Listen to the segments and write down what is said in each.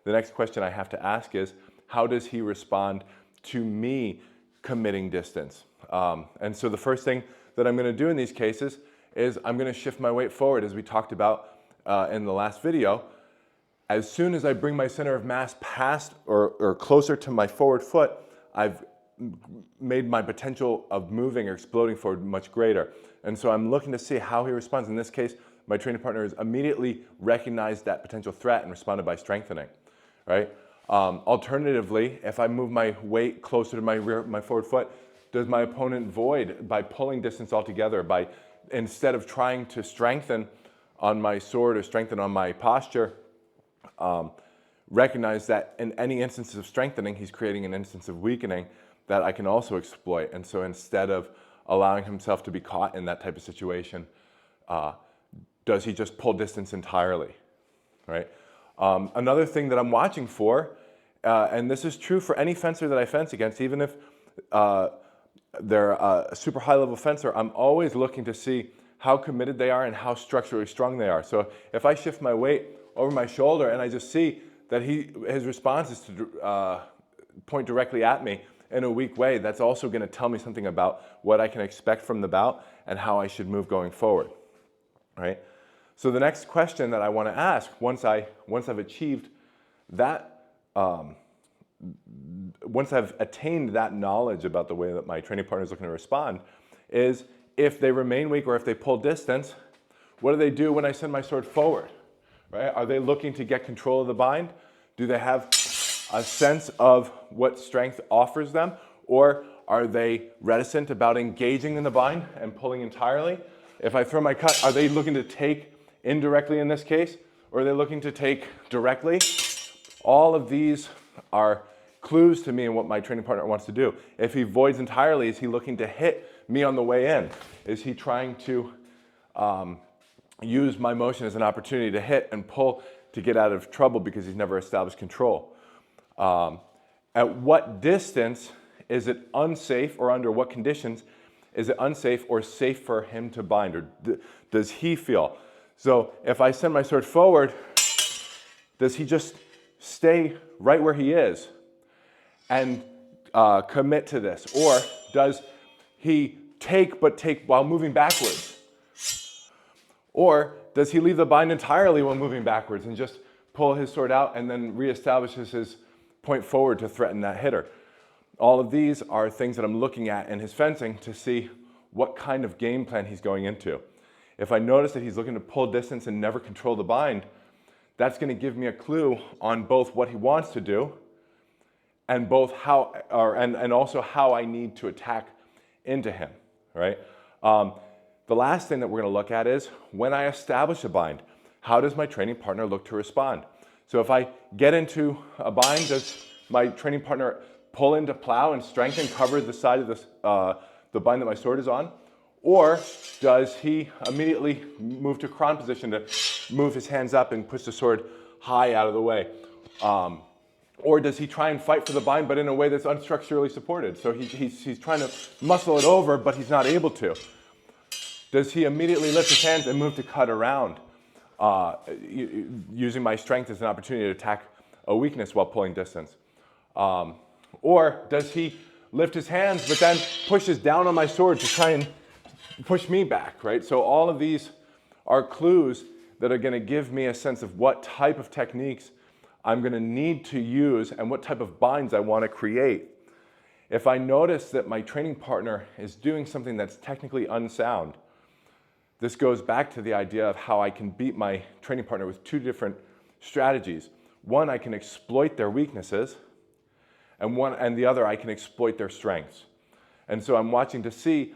the next question I have to ask is, how does he respond to me committing distance? And so the first thing that I'm going to do in these cases is I'm going to shift my weight forward, as we talked about in the last video. As soon as I bring my center of mass past or closer to my forward foot, I've made my potential of moving or exploding forward much greater. And so I'm looking to see how he responds. In this case, my training partner has immediately recognized that potential threat and responded by strengthening, right? Alternatively, if I move my weight closer to my forward foot, does my opponent void by pulling distance altogether, by instead of trying to strengthen on my sword or strengthen on my posture, recognize that in any instances of strengthening, he's creating an instance of weakening that I can also exploit. And so instead of allowing himself to be caught in that type of situation, does he just pull distance entirely, right? Another thing that I'm watching for, and this is true for any fencer that I fence against, even if they're a super high-level fencer, I'm always looking to see how committed they are and how structurally strong they are. So if I shift my weight over my shoulder and I just see that his response is to point directly at me in a weak way, that's also going to tell me something about what I can expect from the bout and how I should move going forward, right? So the next question that I want to ask, once I've achieved that, once I've attained that knowledge about the way that my training partner is looking to respond, is if they remain weak or if they pull distance, what do they do when I send my sword forward, right? Are they looking to get control of the bind? Do they have a sense of what strength offers them? Or are they reticent about engaging in the bind and pulling entirely? If I throw my cut, are they looking to take indirectly in this case? Or are they looking to take directly? All of these are clues to me in what my training partner wants to do. If he voids entirely, is he looking to hit me on the way in? Is he trying to use my motion as an opportunity to hit and pull to get out of trouble because he's never established control? At what distance is it unsafe, or under what conditions is it unsafe or safe for him to bind, or does he feel? So if I send my sword forward, does he just stay right where he is and commit to this? Or does he take while moving backwards? Or does he leave the bind entirely while moving backwards and just pull his sword out and then reestablishes his point forward to threaten that hitter? All of these are things that I'm looking at in his fencing to see what kind of game plan he's going into. If I notice that he's looking to pull distance and never control the bind, that's going to give me a clue on both what he wants to do and and also how I need to attack into him, right? The last thing that we're going to look at is when I establish a bind, how does my training partner look to respond? So if I get into a bind, does my training partner pull into plow and strengthen, cover the side of the bind that my sword is on? Or does he immediately move to cron position to move his hands up and push the sword high out of the way? Or does he try and fight for the bind, but in a way that's unstructurally supported? So he's trying to muscle it over, but he's not able to. Does he immediately lift his hands and move to cut around, using my strength as an opportunity to attack a weakness while pulling distance? Or does he lift his hands, but then pushes down on my sword to try and push me back, right? So all of these are clues that are going to give me a sense of what type of techniques I'm going to need to use and what type of binds I want to create. If I notice that my training partner is doing something that's technically unsound, this goes back to the idea of how I can beat my training partner with two different strategies. One, I can exploit their weaknesses, and the other, I can exploit their strengths. And so I'm watching to see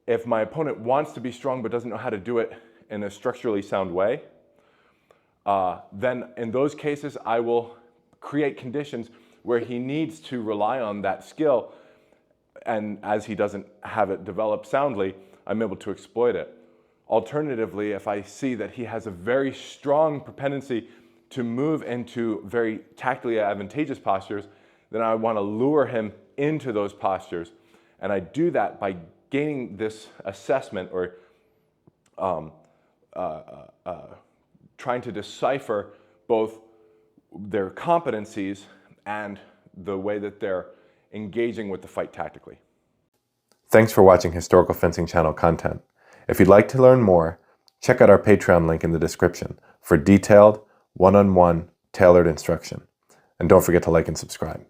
if my opponent wants to be strong but doesn't know how to do it in a structurally sound way. Then in those cases, I will create conditions where he needs to rely on that skill, and as he doesn't have it developed soundly, I'm able to exploit it. Alternatively, if I see that he has a very strong propensity to move into very tactically advantageous postures, then I want to lure him into those postures. And I do that by gaining this assessment, or trying to decipher both their competencies and the way that they're engaging with the fight tactically. Thanks for watching Historical Fencing Channel content. If you'd like to learn more, check out our Patreon link in the description for detailed, one-on-one, tailored instruction. And don't forget to like and subscribe.